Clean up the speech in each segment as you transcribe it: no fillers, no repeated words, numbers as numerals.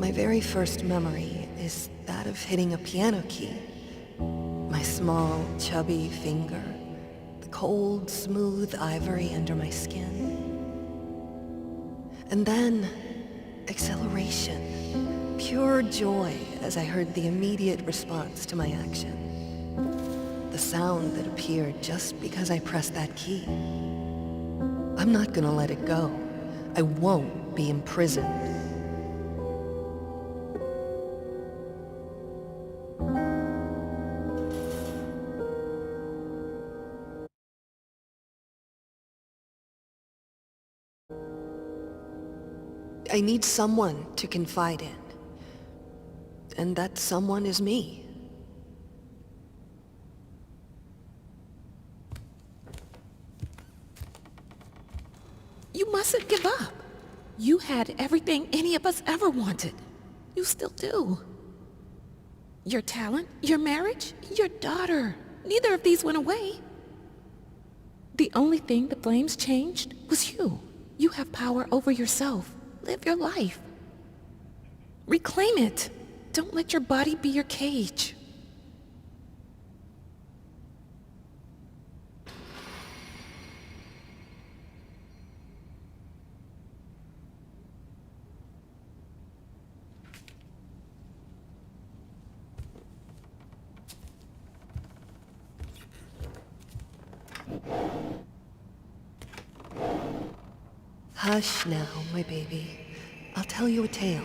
My very first memory is that of hitting a piano key. My small, chubby finger, the cold, smooth ivory under my skin. And then, exhilaration, pure joy as I heard the immediate response to my action. The sound that appeared just because I pressed that key. I'm not gonna let it go. I won't be imprisoned. I need someone to confide in. And that someone is me. You mustn't give up. You had everything any of us ever wanted. You still do. Your talent, your marriage, your daughter. Neither of these went away. The only thing the flames changed was you. You have power over yourself. Live your life. Reclaim it. Don't let your body be your cage. Hush now, my baby. I'll tell you a tale.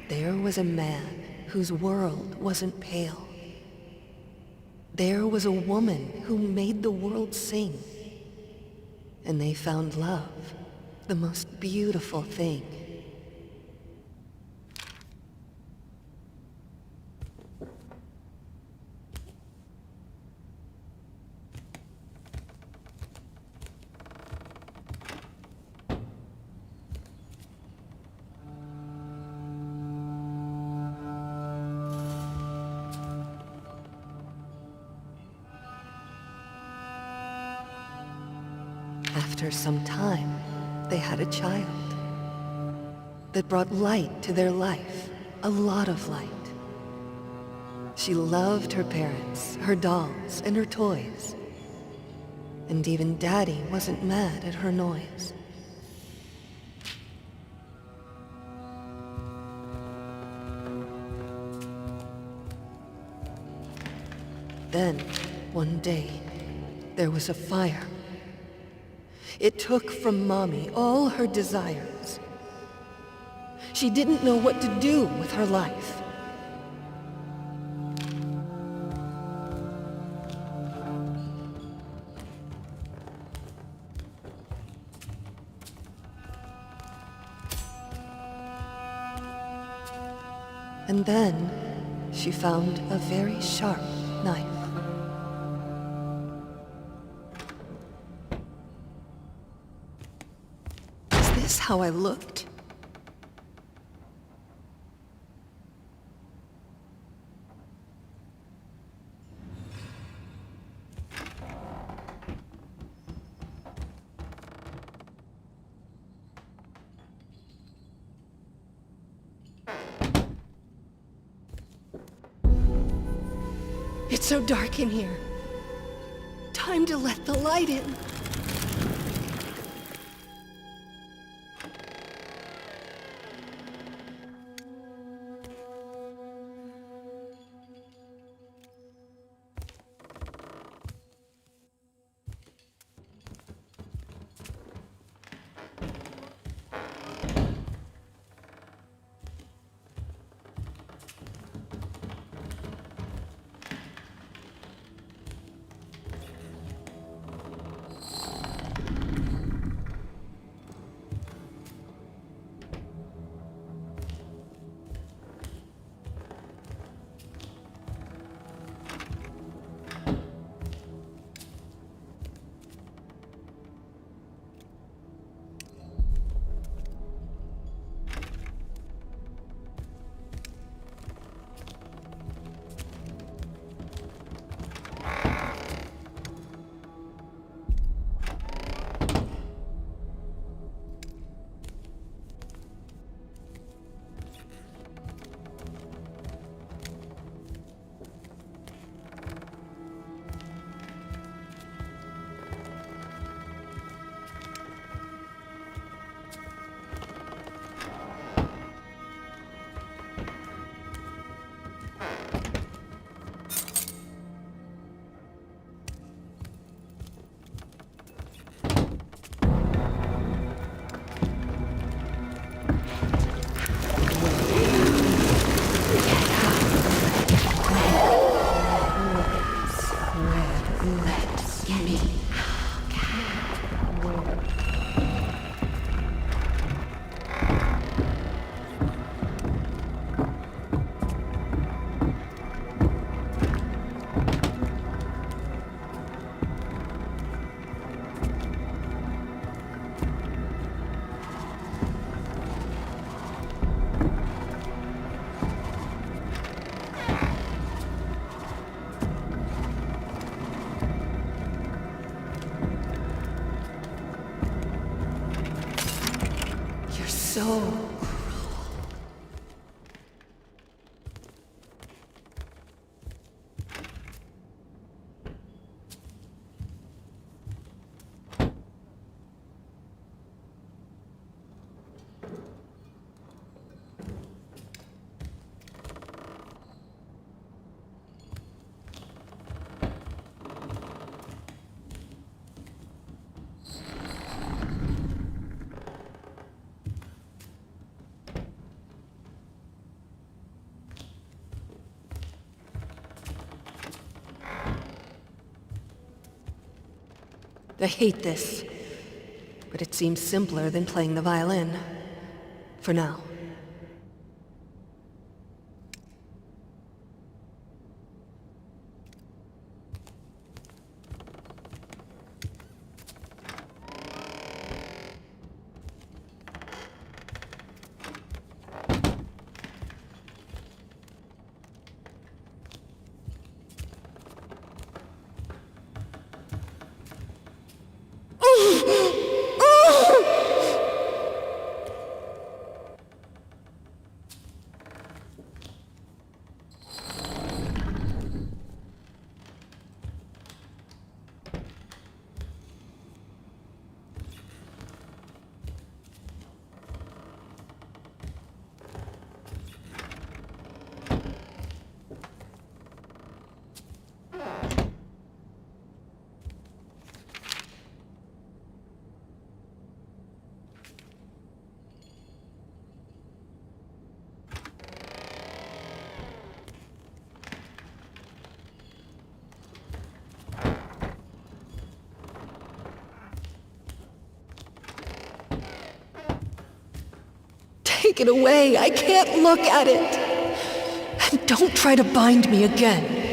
There was a man whose world wasn't pale. There was a woman who made the world sing. And they found love, the most beautiful thing. After some time, they had a child that brought light to their life, a lot of light. She loved her parents, her dolls, and her toys. And even Daddy wasn't mad at her noise. Then, one day, there was a fire. It took from Mommy all her desires. She didn't know what to do with her life. And then, she found a very sharp knife. Is this how I looked? It's so dark in here. Time to let the light in. You're so... I hate this, but it seems simpler than playing the violin. For now. Take it away. I can't look at it. And don't try to bind me again.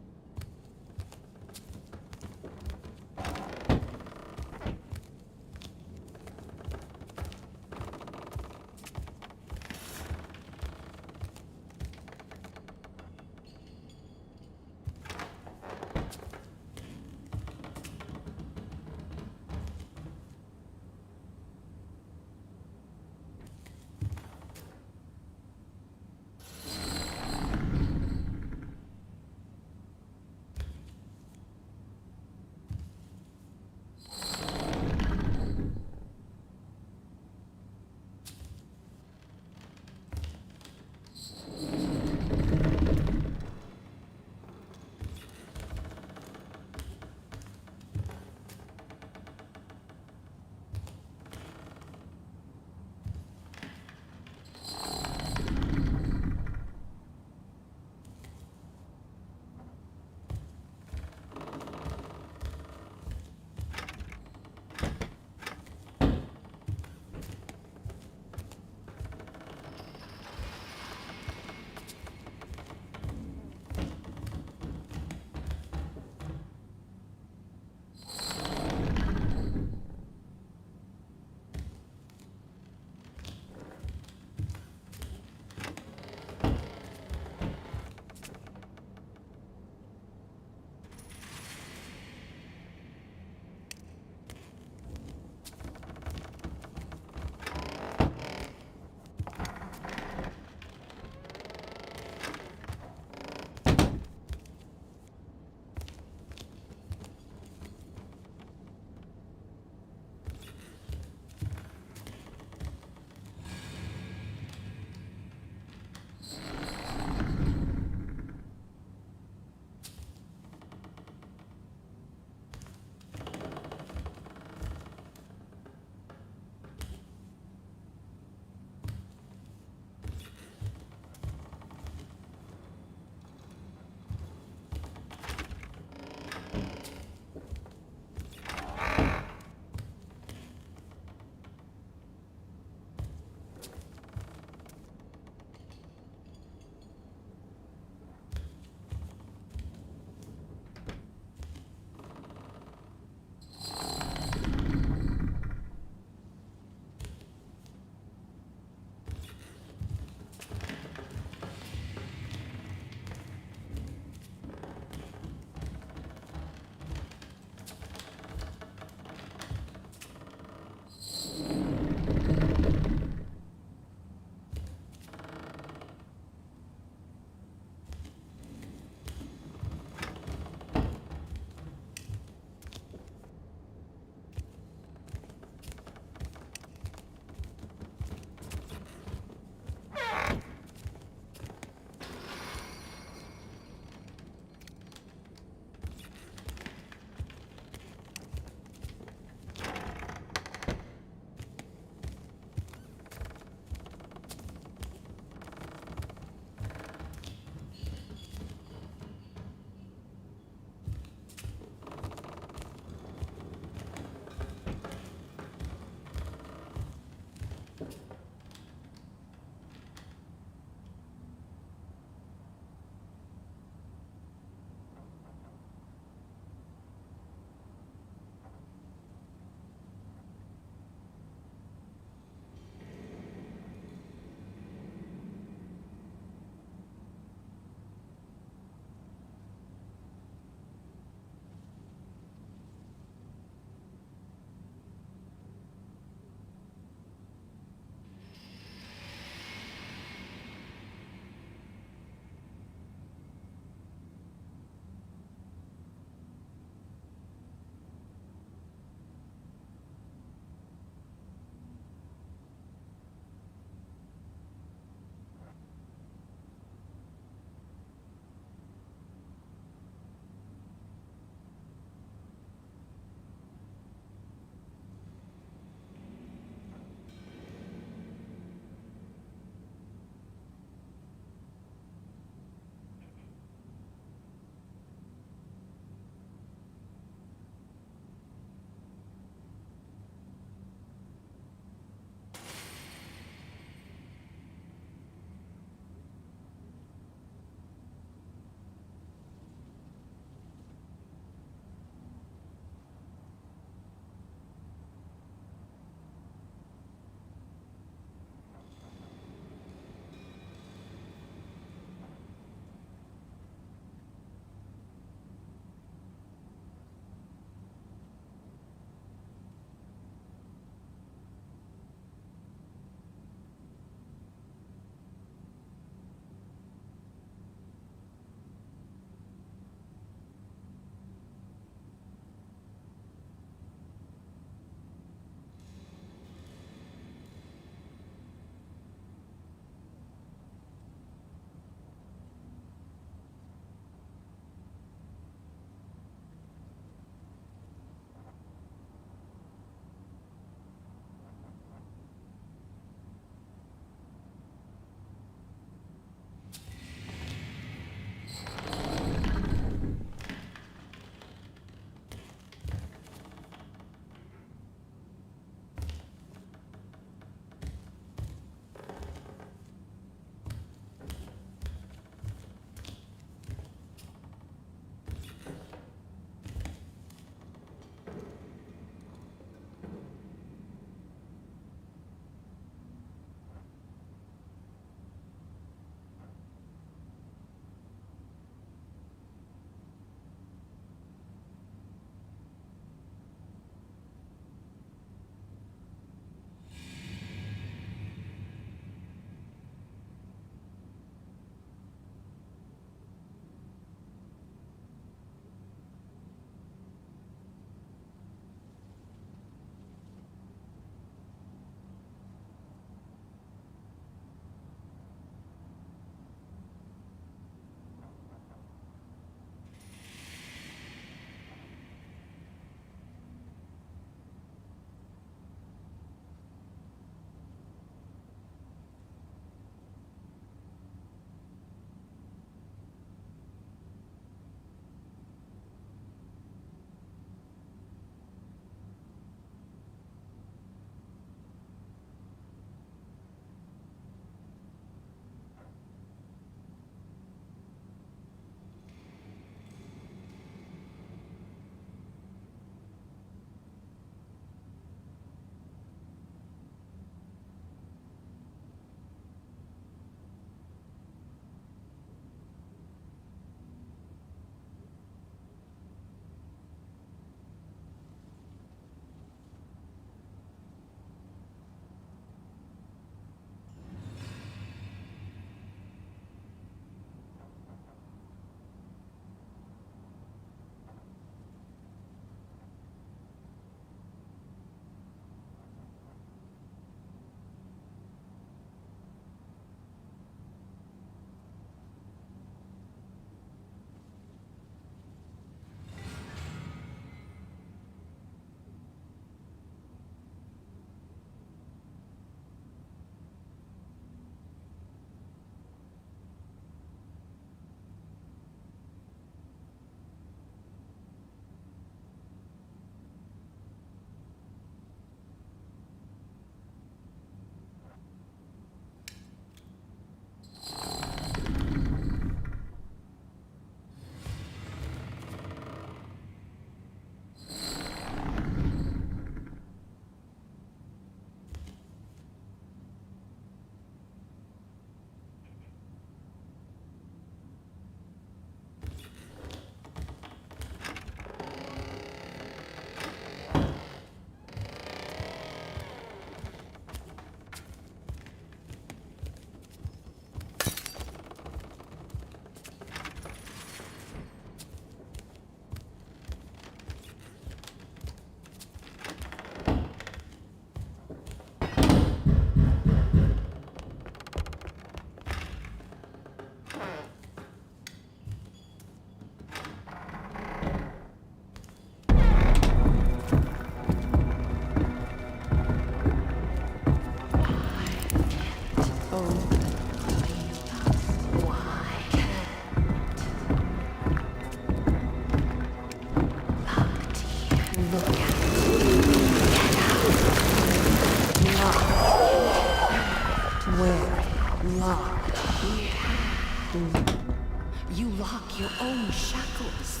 You lock your own shackles.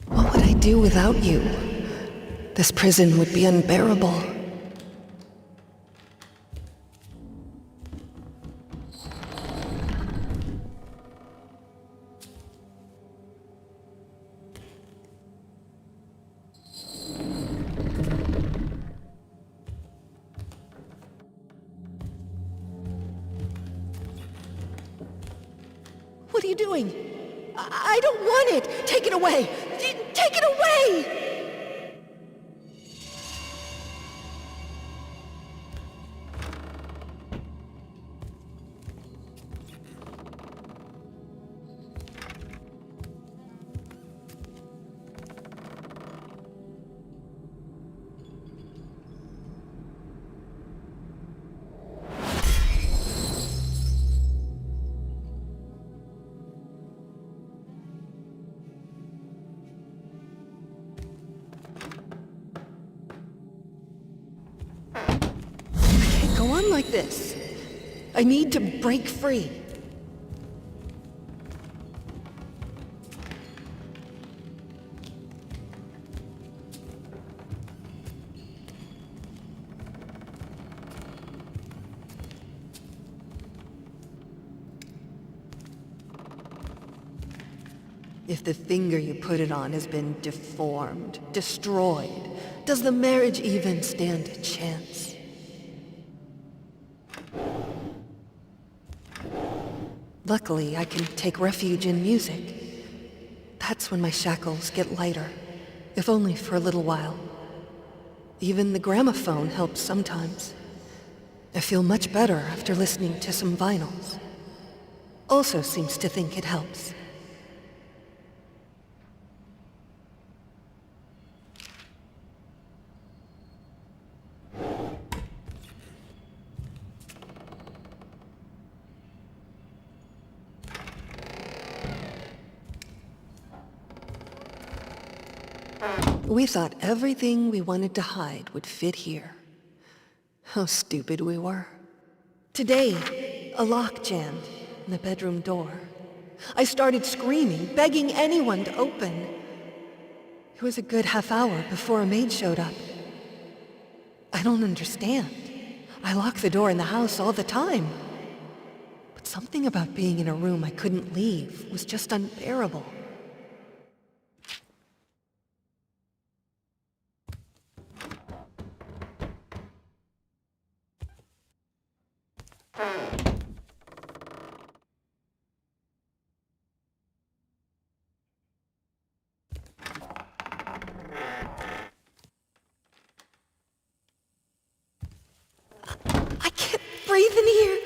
What would I do without you? This prison would be unbearable. What are you doing? I don't want it! Take it away! Take it away! Go on like this. I need to break free. If the finger you put it on has been deformed, destroyed, does the marriage even stand a chance? Luckily, I can take refuge in music. That's when my shackles get lighter, if only for a little while. Even the gramophone helps sometimes. I feel much better after listening to some vinyls. Also seems to think it helps. We thought everything we wanted to hide would fit here. How stupid we were. Today, a lock jammed in the bedroom door. I started screaming, begging anyone to open. It was a good half hour before a maid showed up. I don't understand. I lock the door in the house all the time. But something about being in a room I couldn't leave was just unbearable. I can't breathe in here.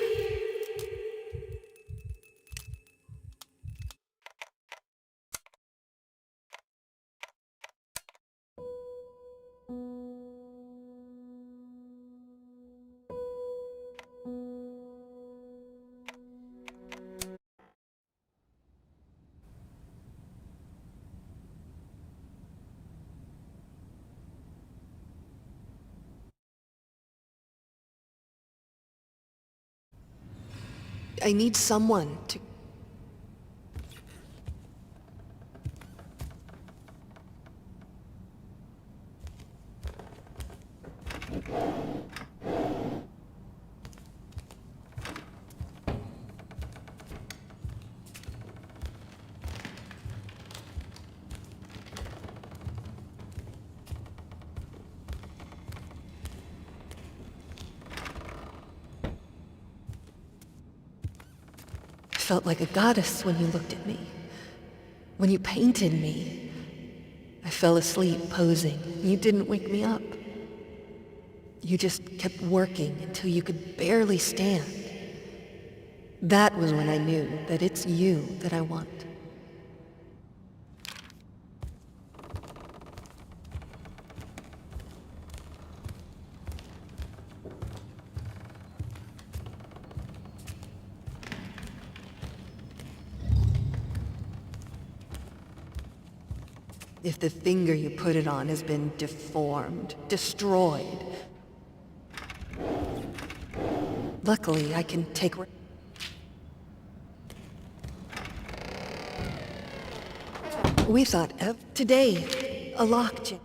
I need someone to... I felt like a goddess when you looked at me. When you painted me. I fell asleep posing. You didn't wake me up. You just kept working until you could barely stand. That was when I knew that it's you that I want. If the finger you put it on has been deformed, destroyed. Luckily, I can take... We thought of today, a lockjaw.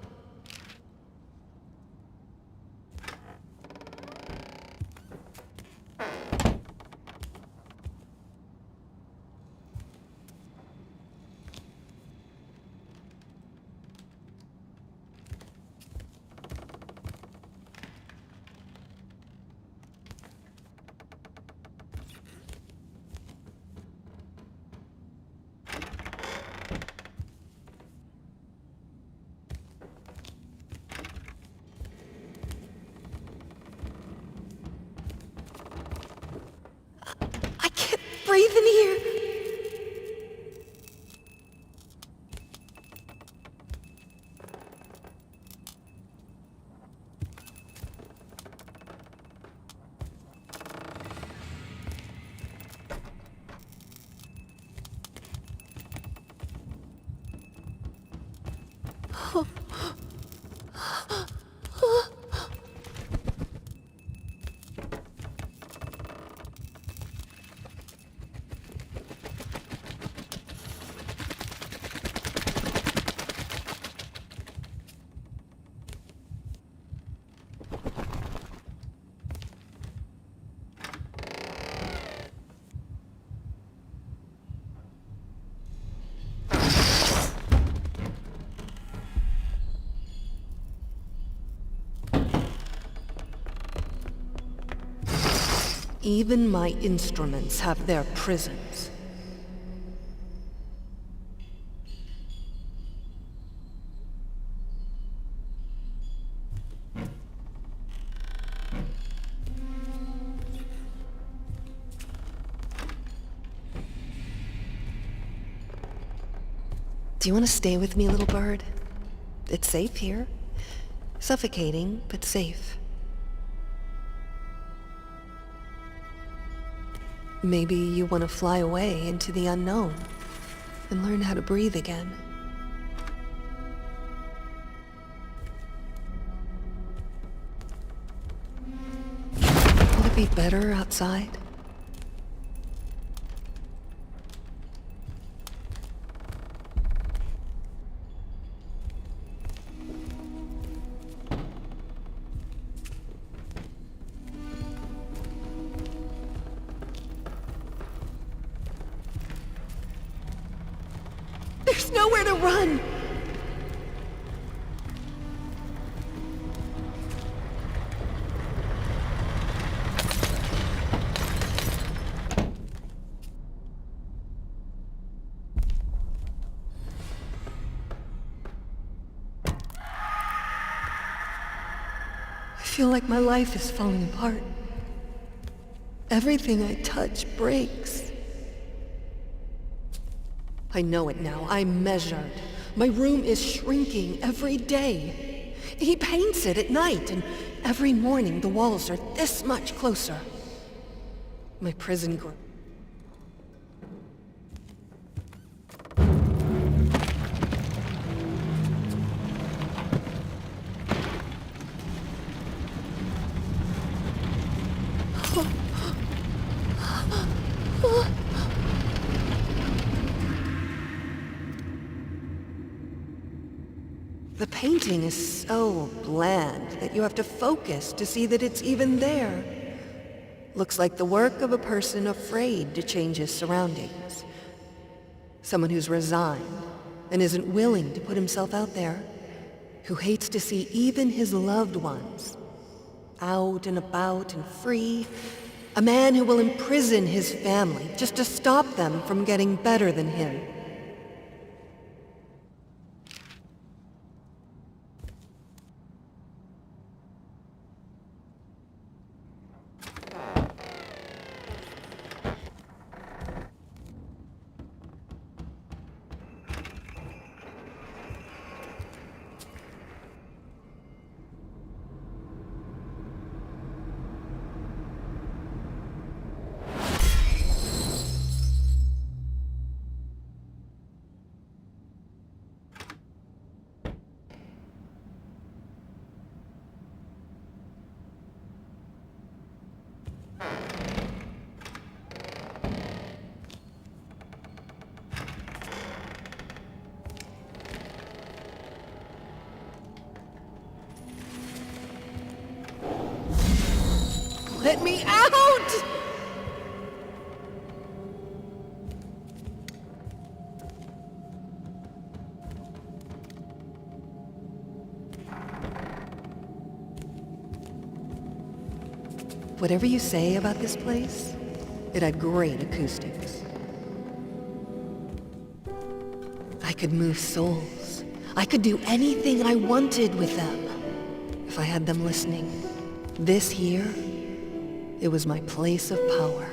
I can't breathe in here. Even my instruments have their prisons. Do you want to stay with me, little bird? It's safe here. Suffocating, but safe. Maybe you want to fly away into the unknown and learn how to breathe again. Will it be better outside? There's nowhere to run! I feel like my life is falling apart. Everything I touch breaks. I know it now. I'm measured. My room is shrinking every day. He paints it at night, and every morning the walls are this much closer. My prison grows. The painting is so bland that you have to focus to see that it's even there. Looks like the work of a person afraid to change his surroundings. Someone who's resigned and isn't willing to put himself out there. Who hates to see even his loved ones out and about and free. A man who will imprison his family just to stop them from getting better than him. Let me out! Whatever you say about this place, it had great acoustics. I could move souls. I could do anything I wanted with them, if I had them listening. This here, it was my place of power.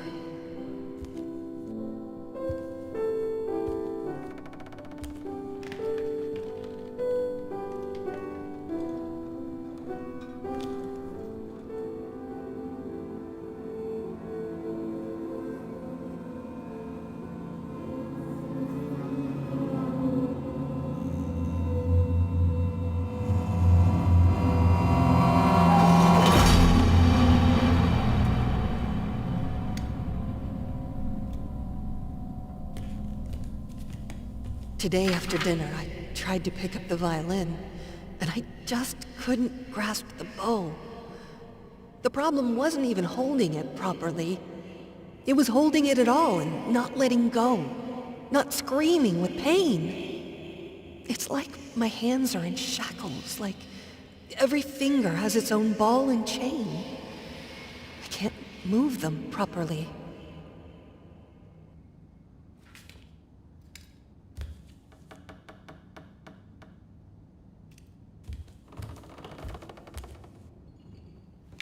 Today after dinner, I tried to pick up the violin, and I just couldn't grasp the bow. The problem wasn't even holding it properly. It was holding it at all and not letting go, not screaming with pain. It's like my hands are in shackles, like every finger has its own ball and chain. I can't move them properly.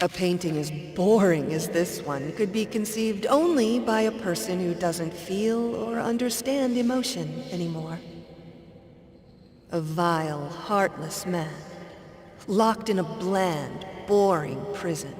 A painting as boring as this one could be conceived only by a person who doesn't feel or understand emotion anymore. A vile, heartless man, locked in a bland, boring prison.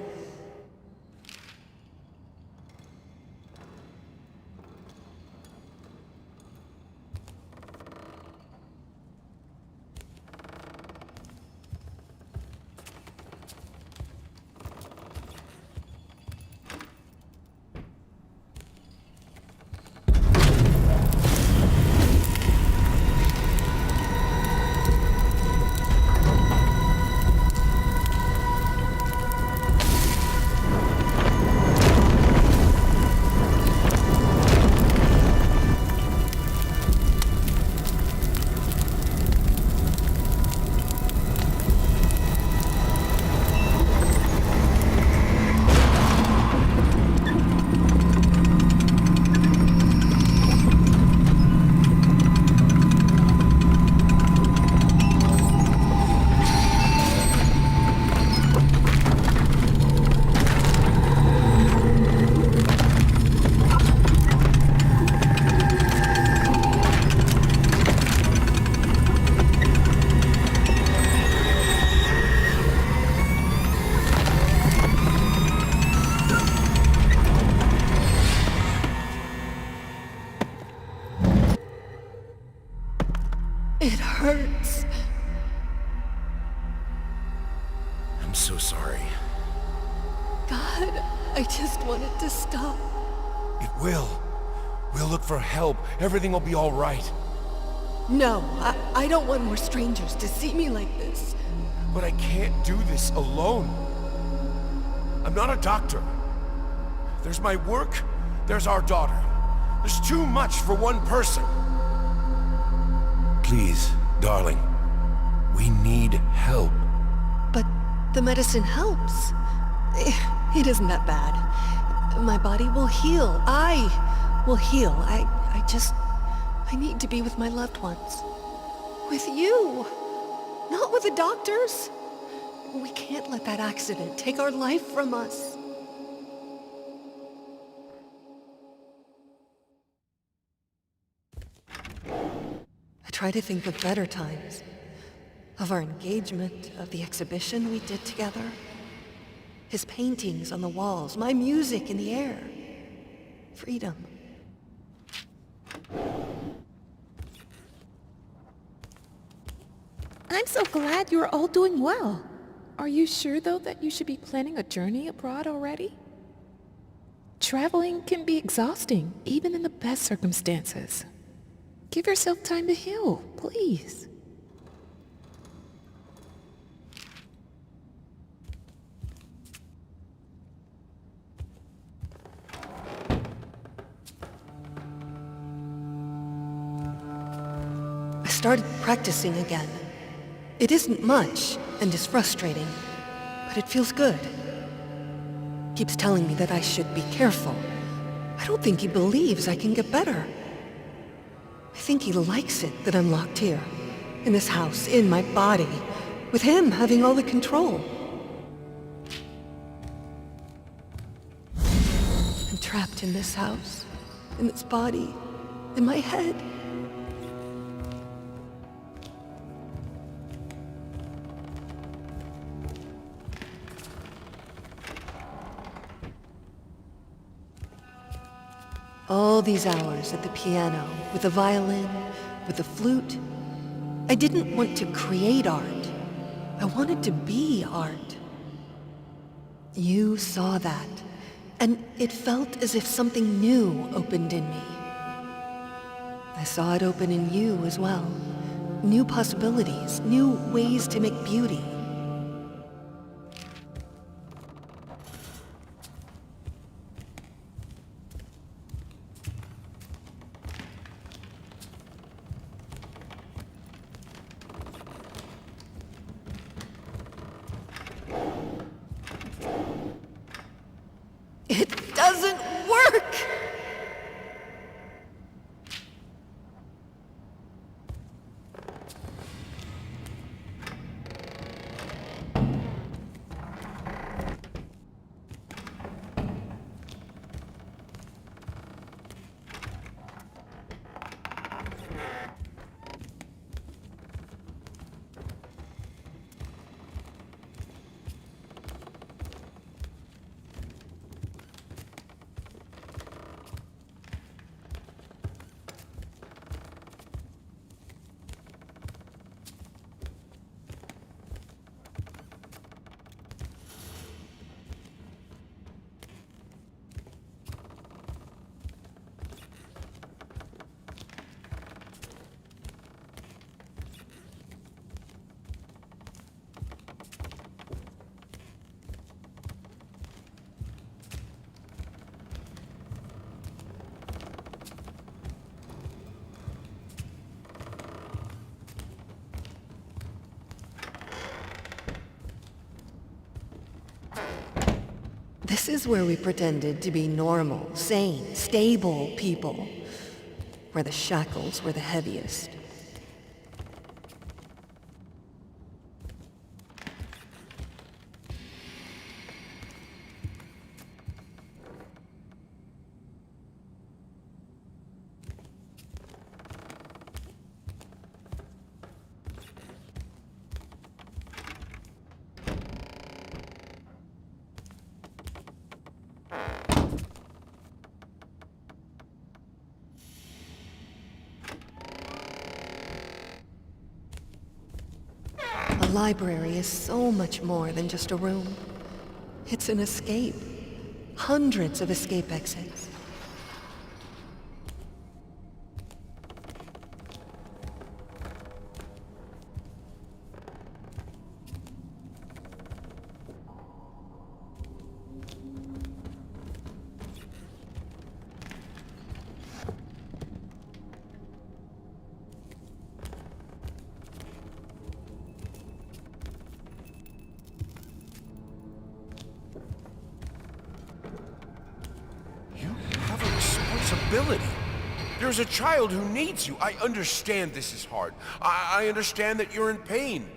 It hurts. I'm so sorry. God, I just want it to stop. It will. We'll look for help. Everything will be all right. No, I don't want more strangers to see me like this. But I can't do this alone. I'm not a doctor. There's my work, there's our daughter. There's too much for one person. Please, darling. We need help. But the medicine helps. It isn't that bad. My body will heal. I will heal. I need to be with my loved ones. With you. Not with the doctors. We can't let that accident take our life from us. I try to think of better times. Of our engagement, of the exhibition we did together. His paintings on the walls, my music in the air. Freedom. I'm so glad you're all doing well. Are you sure, though, that you should be planning a journey abroad already? Traveling can be exhausting, even in the best circumstances. Give yourself time to heal, please. started practicing again. It isn't much, and is frustrating, but it feels good. Keeps telling me that I should be careful. I don't think he believes I can get better. I think he likes it that I'm locked here, in this house, in my body, with him having all the control. I'm trapped in this house, in this body, in my head. All these hours at the piano, with the violin, with the flute. I didn't want to create art. I wanted to be art. You saw that, and it felt as if something new opened in me. I saw it open in you as well. New possibilities, new ways to make beauty. It doesn't work! This is where we pretended to be normal, sane, stable people, where the shackles were the heaviest. A library is so much more than just a room. It's an escape. Hundreds of escape exits. Responsibility. There's a child who needs you. I understand this is hard. I understand that you're in pain.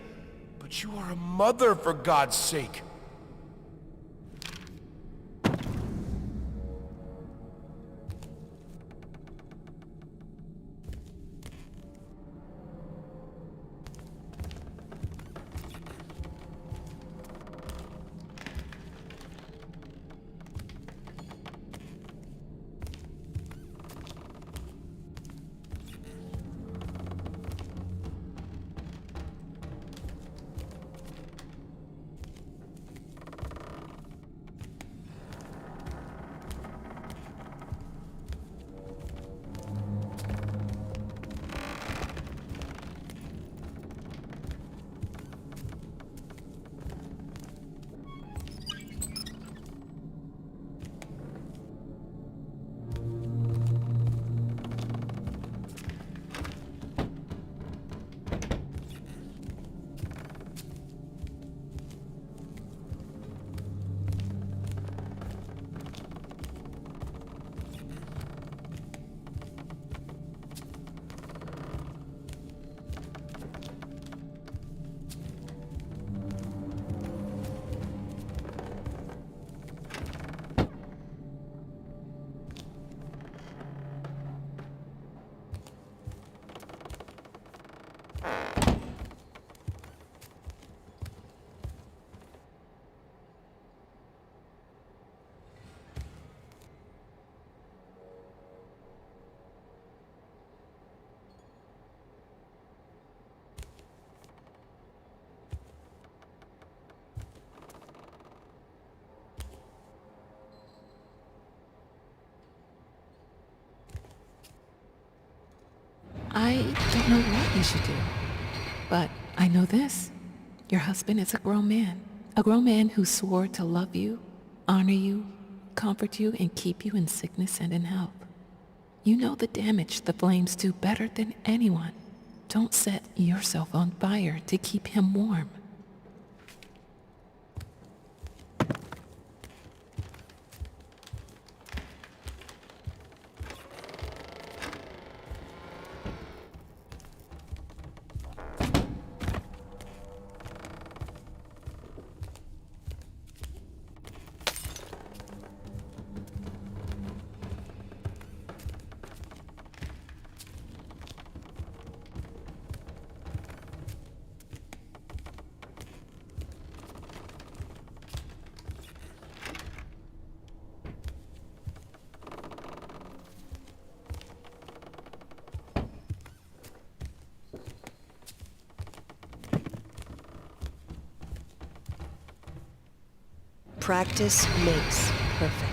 But you are a mother, for God's sake. I don't know what you should do. But I know this. Your husband is a grown man. A grown man who swore to love you, honor you, comfort you, and keep you in sickness and in health. You know the damage the flames do better than anyone. Don't set yourself on fire to keep him warm. Practice makes perfect.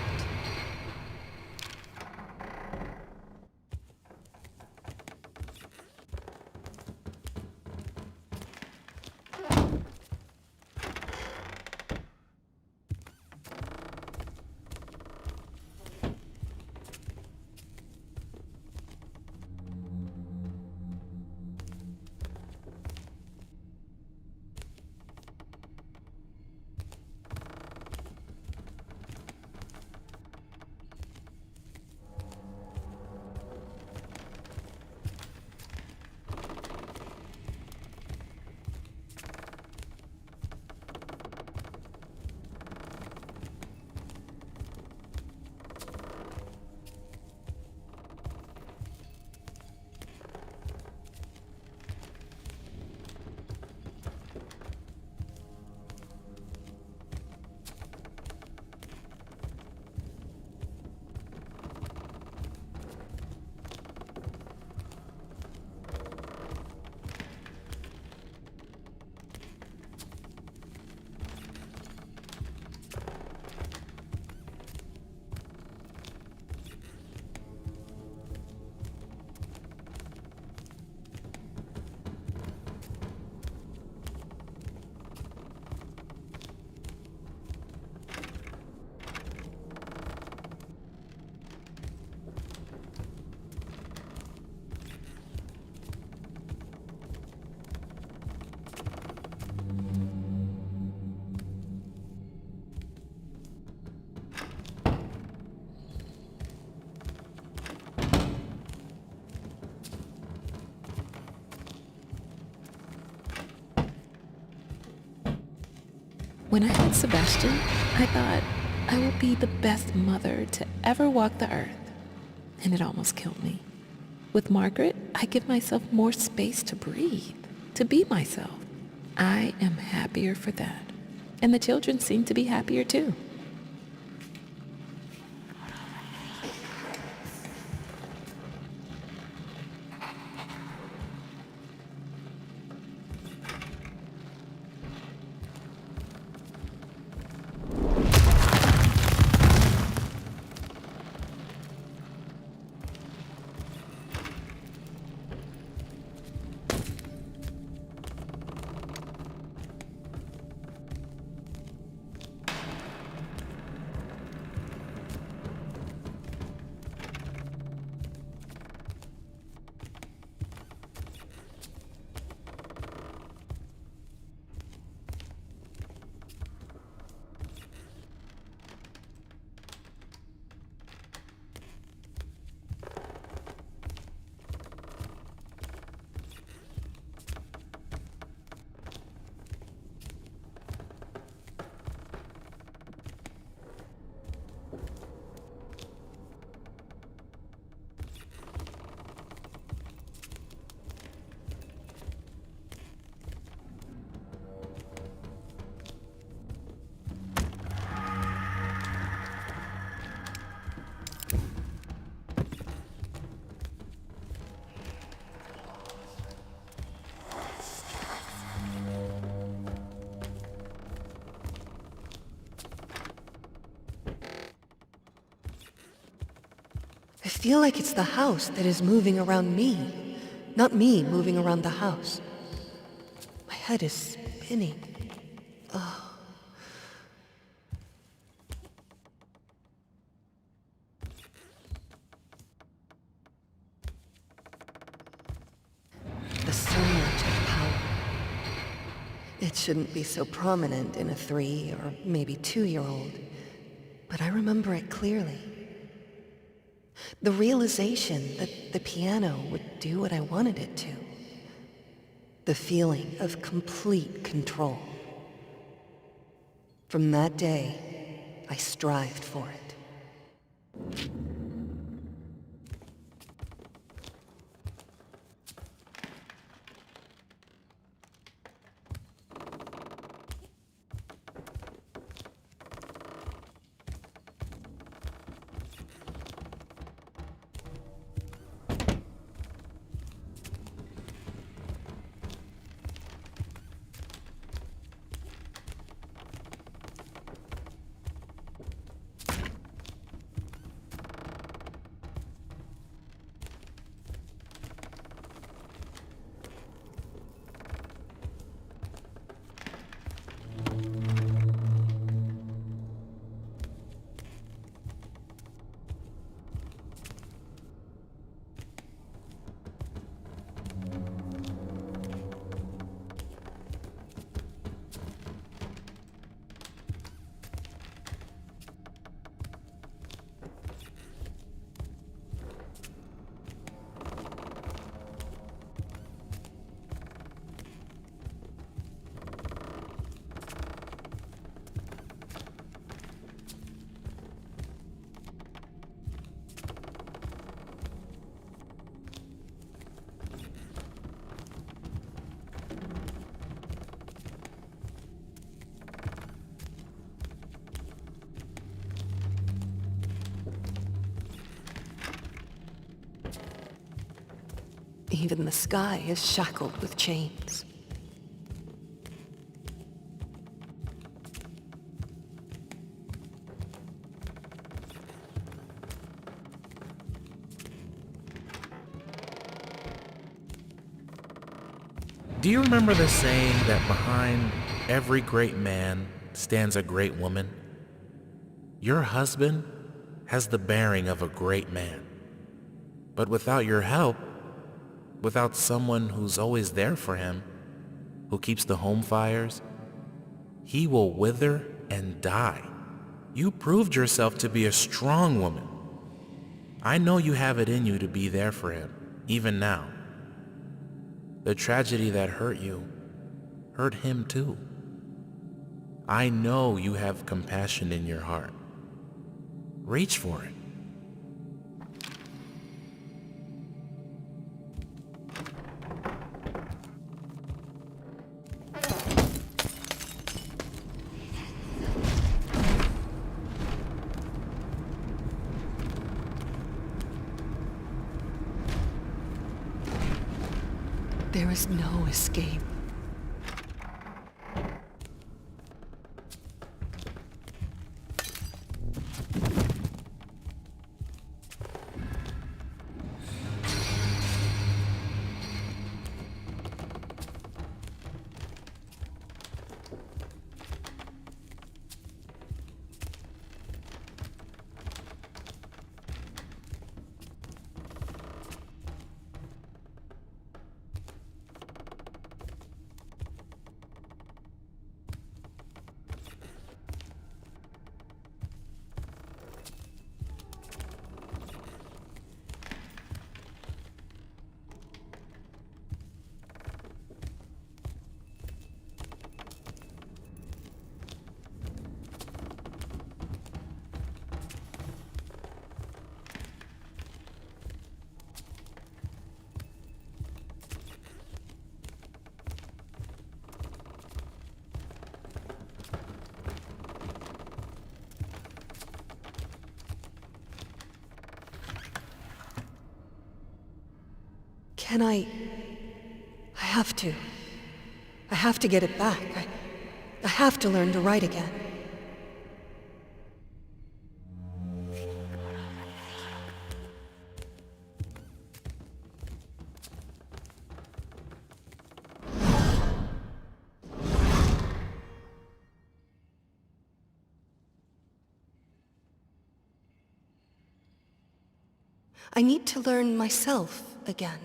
When I had Sebastian, I thought I would be the best mother to ever walk the earth. And it almost killed me. With Margaret, I give myself more space to breathe, to be myself. I am happier for that. And the children seem to be happier too. I feel like it's the house that is moving around me. not me moving around the house. My head is spinning. The surge of power. It shouldn't be so prominent in a 3 or maybe 2-year-old, but I remember it clearly. The realization that the piano would do what I wanted it to. The feeling of complete control. From that day, I strived for it. Even the sky is shackled with chains. Do you remember the saying that behind every great man stands a great woman? Your husband has the bearing of a great man. But without your help, without someone who's always there for him, who keeps the home fires, he will wither and die. You proved yourself to be a strong woman. I know you have it in you to be there for him, even now. The tragedy that hurt you hurt him too. I know you have compassion in your heart. Reach for it. There is no escape. Can I have to. I have to get it back. I have to learn to write again. I need to learn myself again.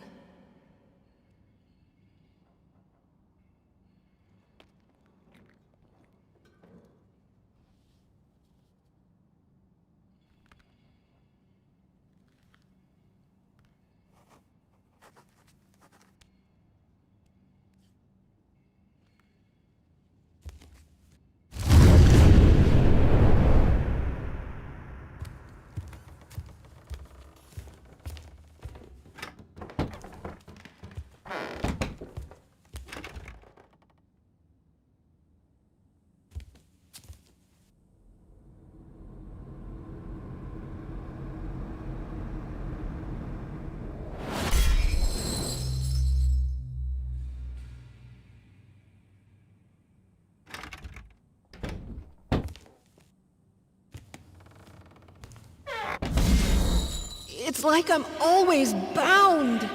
It's like I'm always bound.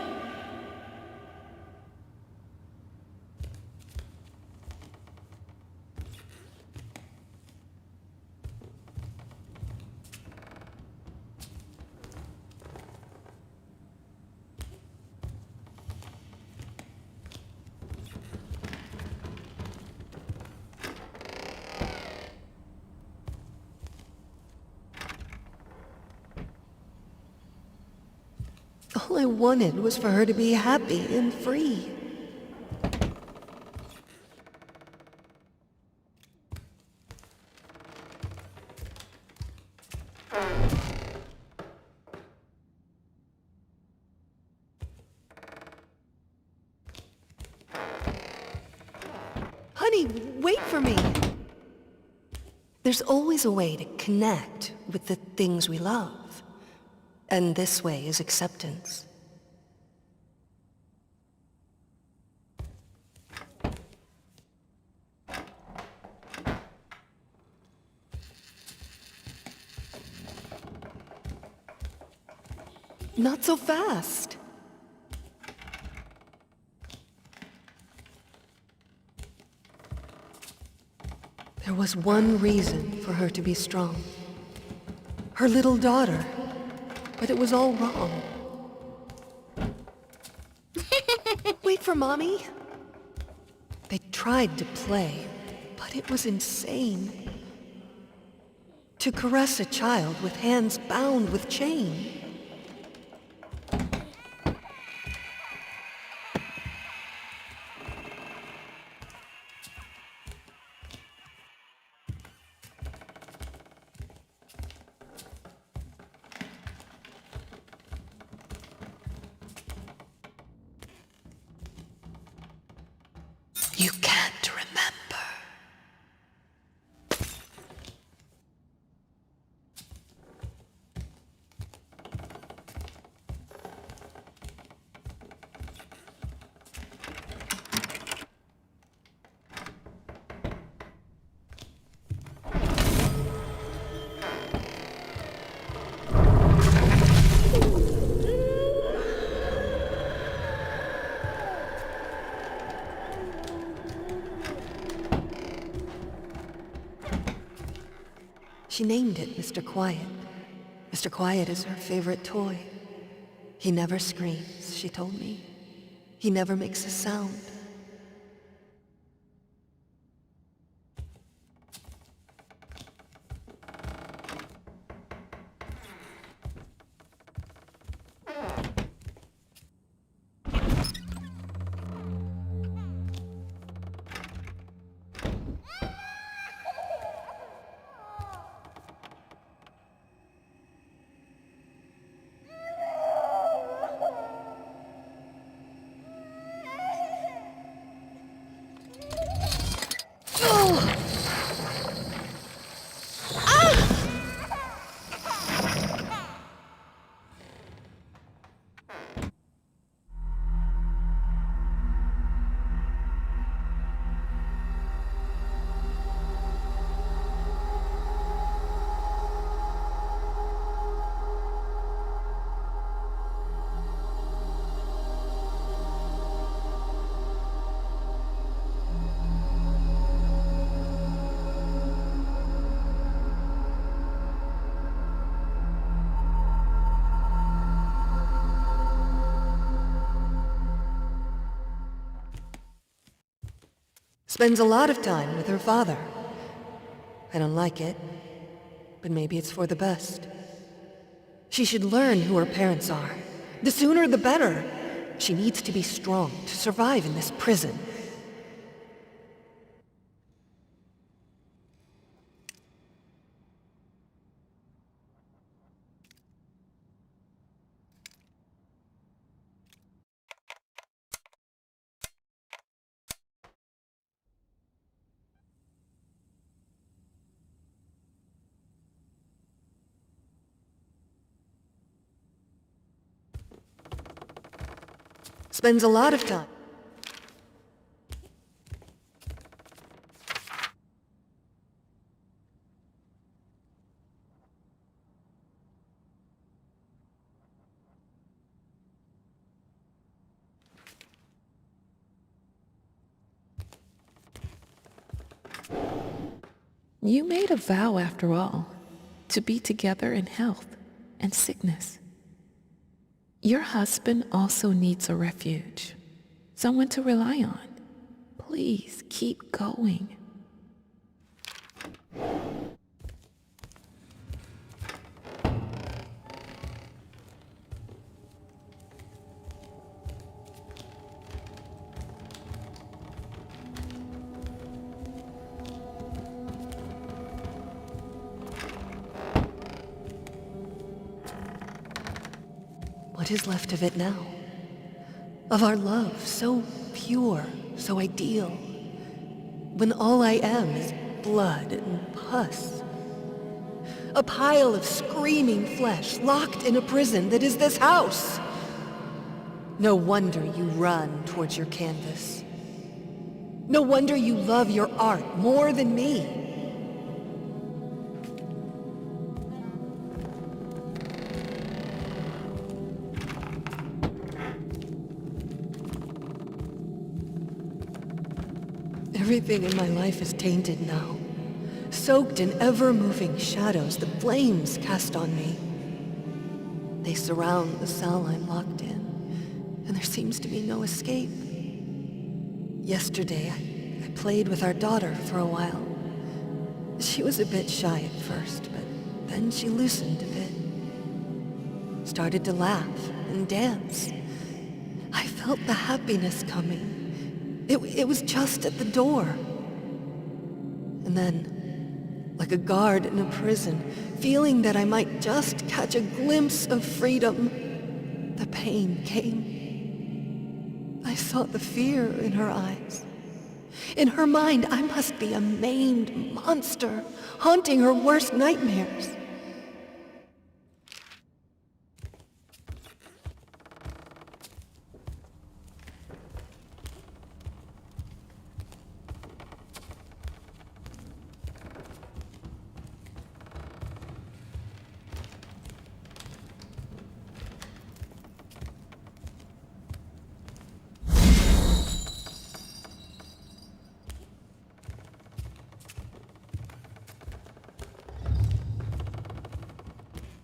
All I wanted was for her to be happy and free. Honey, wait for me! There's always a way to connect with the things we love. And this way is acceptance. Not so fast. There was one reason for her to be strong. Her little daughter. But it was all wrong. Wait for Mommy. They tried to play, but it was insane. To caress a child with hands bound with chain. You can't remember. She named it Mr. Quiet. Mr. Quiet is her favorite toy. He never screams, she told me. He never makes a sound. Spends a lot of time with her father. I don't like it, but maybe it's for the best. She should learn who her parents are. The sooner the better. She needs to be strong to survive in this prison. Spends a lot of time. You made a vow, after all, to be together in health and sickness. Your husband also needs a refuge, someone to rely on. Please keep going. What is left of it now? Of our love, so pure, so ideal, when all I am is blood and pus. A pile of screaming flesh locked in a prison that is this house. No wonder you run towards your canvas. No wonder you love your art more than me. Everything in my life is tainted now, soaked in ever-moving shadows the flames cast on me. They surround the cell I'm locked in, and there seems to be no escape. Yesterday, I played with our daughter for a while. She was a bit shy at first, but then she loosened a bit. Started to laugh and dance. I felt the happiness coming. It was just at the door. And then, like a guard in a prison, feeling that I might just catch a glimpse of freedom, the pain came. I saw the fear in her eyes. In her mind, I must be a maimed monster, haunting her worst nightmares.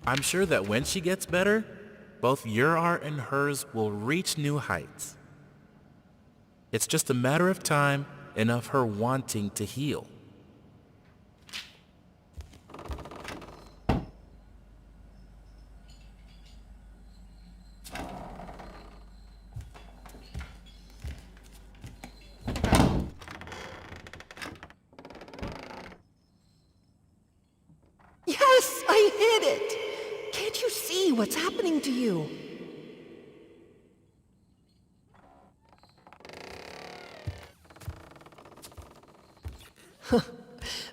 I'm sure that when she gets better, both your art and hers will reach new heights. It's just a matter of time and of her wanting to heal. Yes, I hit it! Can't you see what's happening to you?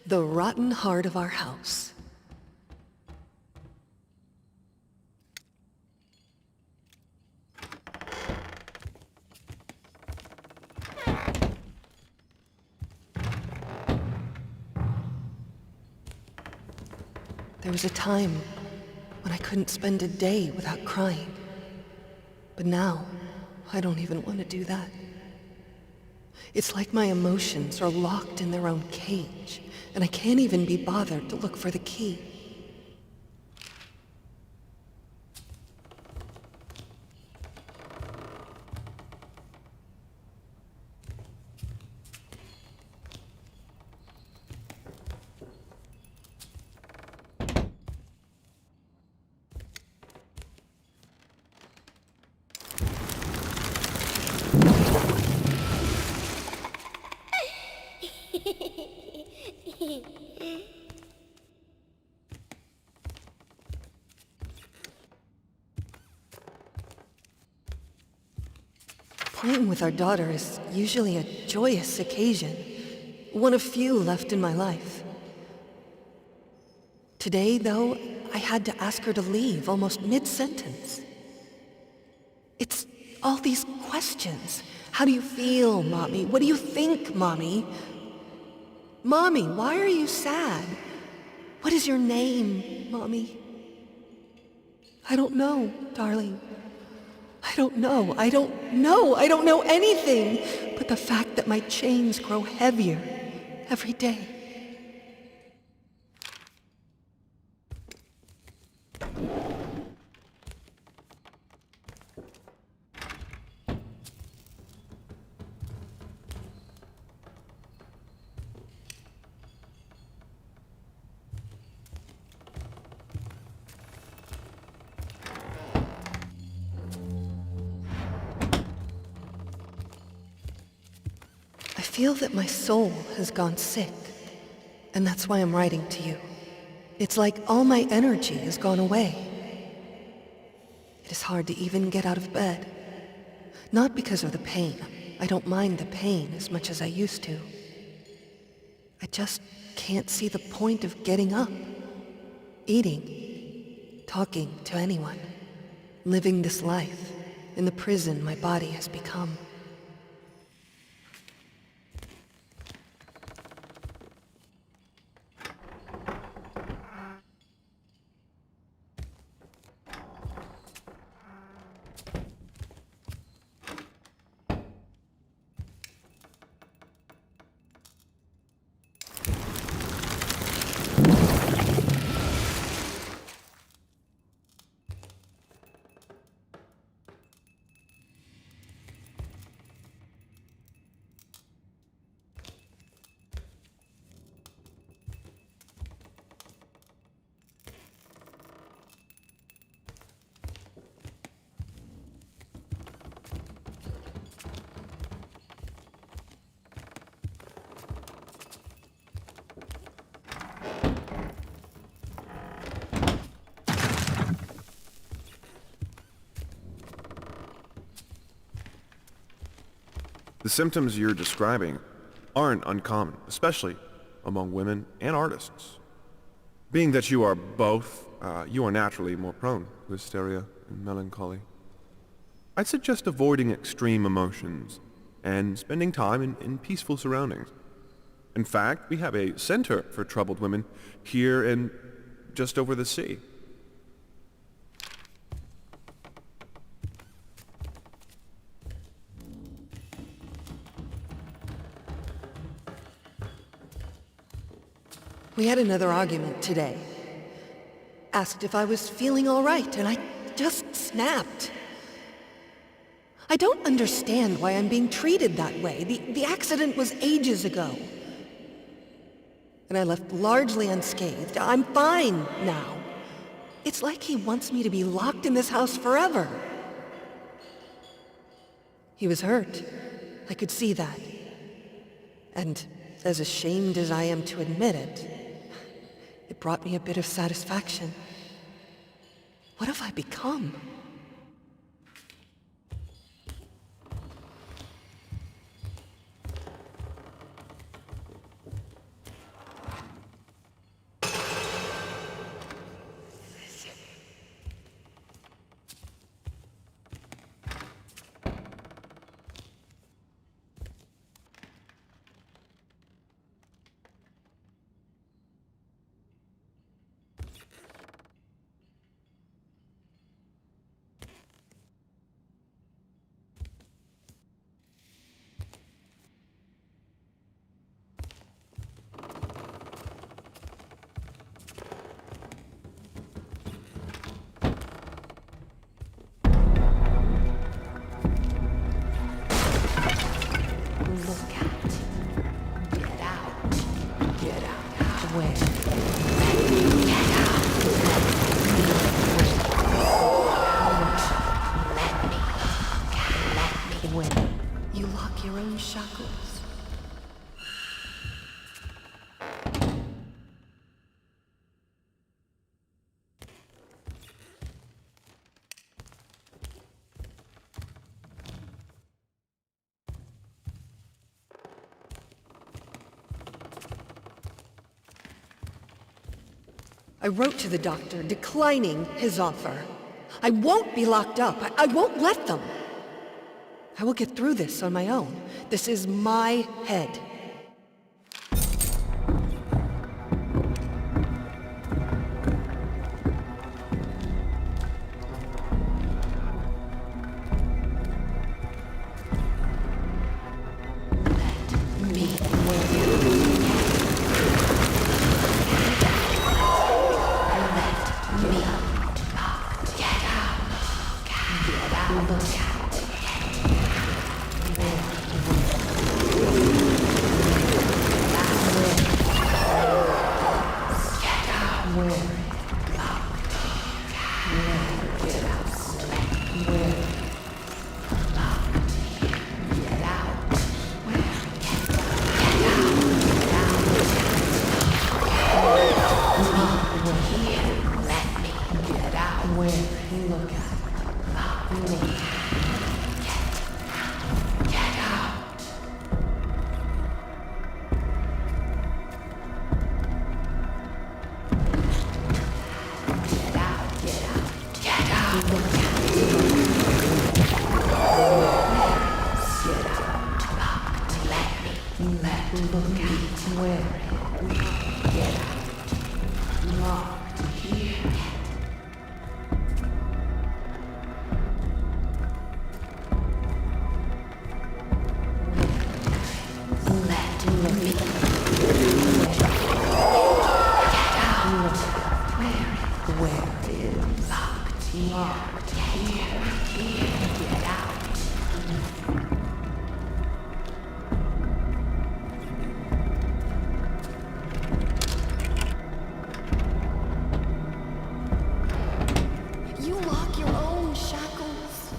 The rotten heart of our house. There was a time when I couldn't spend a day without crying. But now, I don't even want to do that. It's like my emotions are locked in their own cage, and I can't even be bothered to look for the key. Playing with our daughter is usually a joyous occasion, one of few left in my life. Today, though, I had to ask her to leave almost mid-sentence. It's all these questions. How do you feel, Mommy? What do you think, Mommy? Mommy, why are you sad? What is your name, Mommy? I don't know, darling. I don't know. I don't know. I don't know anything but the fact that my chains grow heavier every day. I feel that my soul has gone sick, and that's why I'm writing to you. It's like all my energy has gone away. It is hard to even get out of bed. Not because of the pain. I don't mind the pain as much as I used to. I just can't see the point of getting up, eating, talking to anyone, living this life in the prison my body has become. The symptoms you're describing aren't uncommon, especially among women and artists. Being that you are both, you are naturally more prone to hysteria and melancholy. I'd suggest avoiding extreme emotions and spending time in peaceful surroundings. In fact, we have a center for troubled women here and just over the sea. We had another argument today. Asked if I was feeling all right, and I just snapped. I don't understand why I'm being treated that way. The accident was ages ago. And I left largely unscathed. I'm fine now. It's like he wants me to be locked in this house forever. He was hurt. I could see that. And as ashamed as I am to admit it, it brought me a bit of satisfaction. What have I become? your own shackles. I wrote to the doctor declining his offer. I won't be locked up. I won't let them. I will get through this on my own. This is my head. You lock your own shackles.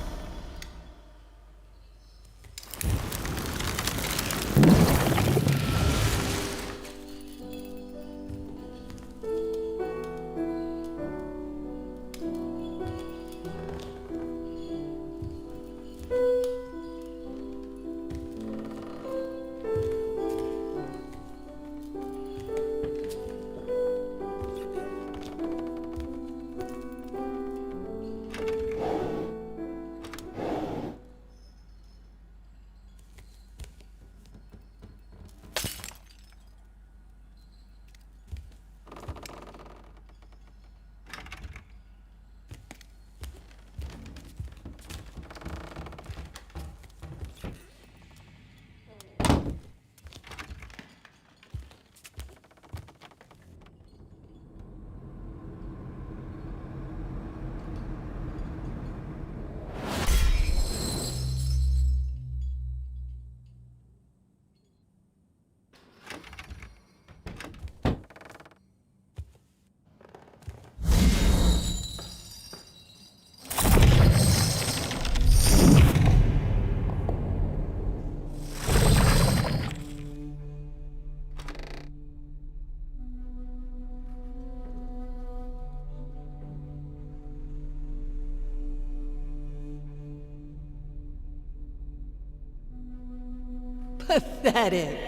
Pathetic.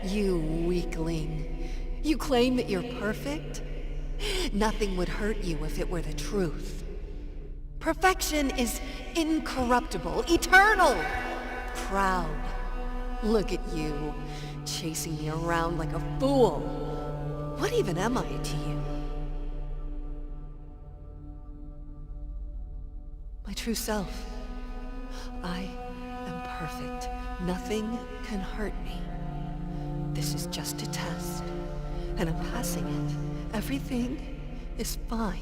You weakling. You claim that you're perfect? Nothing would hurt you if it were the truth. Perfection is incorruptible, eternal, proud. Look at you, chasing me around like a fool. What even am I to you? My true self. I am perfect. Nothing can hurt me. This is just a test, and I'm passing it. Everything is fine.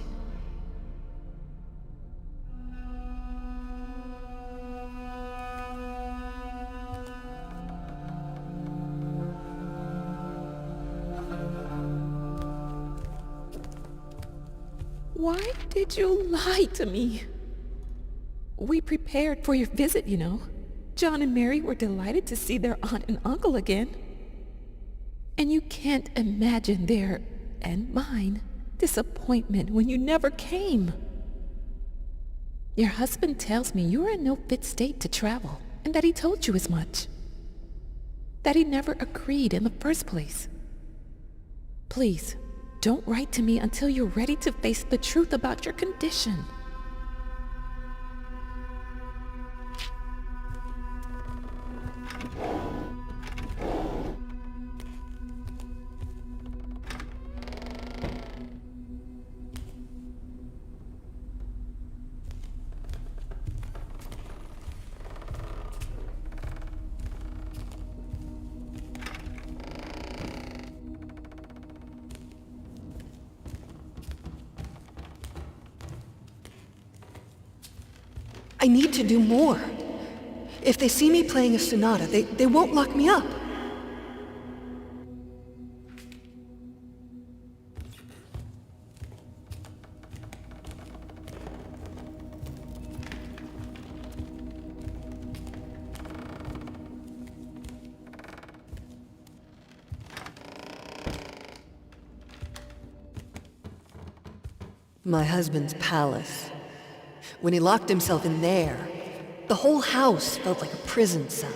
Why did you lie to me? We prepared for your visit, you know. John and Mary were delighted to see their aunt and uncle again. And you can't imagine their, and mine, disappointment when you never came. Your husband tells me you are in no fit state to travel, and that he told you as much. That he never agreed in the first place. Please, don't write to me until you're ready to face the truth about your condition. I need to do more. If they see me playing a sonata, they won't lock me up. My husband's palace. When he locked himself in there, the whole house felt like a prison cell.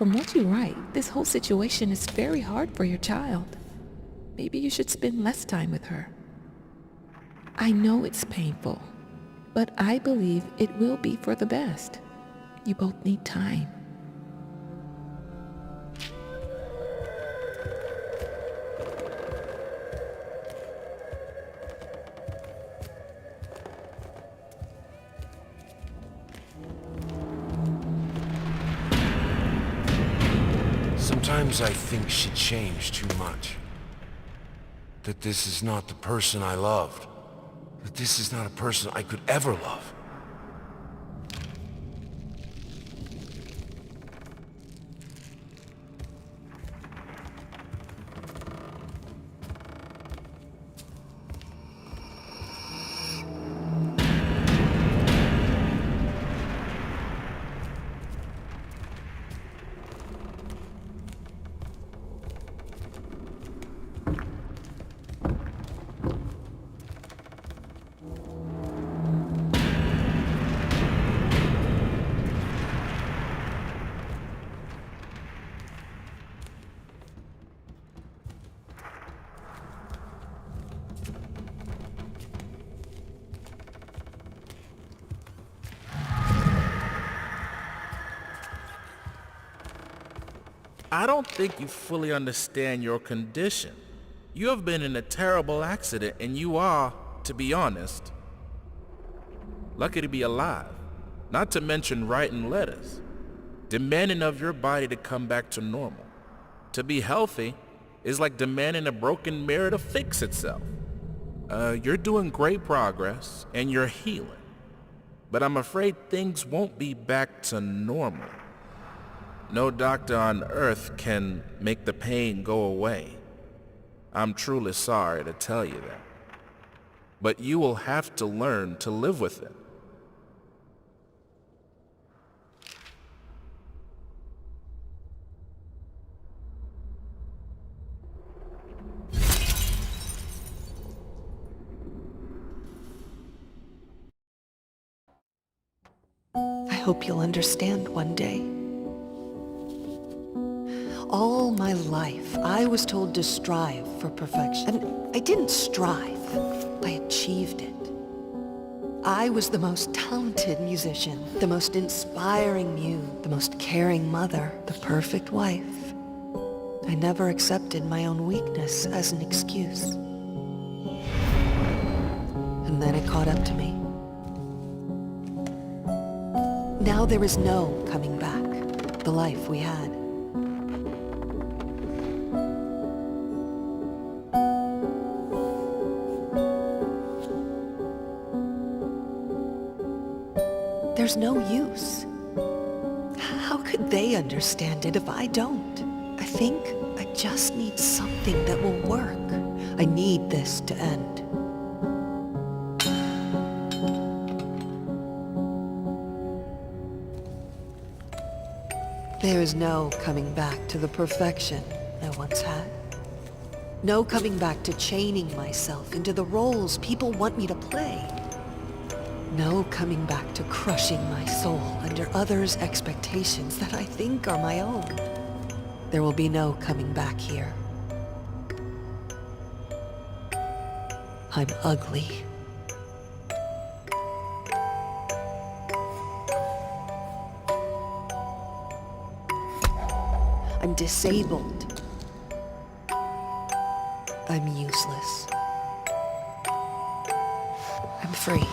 From what you write, this whole situation is very hard for your child. Maybe you should spend less time with her. I know it's painful, but I believe it will be for the best. You both need time. Sometimes I think she changed too much. That this is not the person I loved. That this is not a person I could ever love. I don't think you fully understand your condition. You have been in a terrible accident and you are, to be honest, lucky to be alive. Not to mention writing letters. demanding of your body to come back to normal. To be healthy is like demanding a broken mirror to fix itself. You're doing great progress and you're healing, but I'm afraid things won't be back to normal. No doctor on earth can make the pain go away. I'm truly sorry to tell you that. But you will have to learn to live with it. I hope you'll understand one day. All my life, I was told to strive for perfection. And I didn't strive. I achieved it. I was the most talented musician, the most inspiring muse, the most caring mother, the perfect wife. I never accepted my own weakness as an excuse. And then it caught up to me. Now there is no coming back, the life we had. There's no use. How could they understand it if I don't? I think I just need something that will work. I need this to end. There is no coming back to the perfection I once had. No coming back to chaining myself into the roles people want me to play. No coming back to crushing my soul under others' expectations that I think are my own. There will be no coming back here. I'm ugly. I'm disabled. I'm useless. I'm free.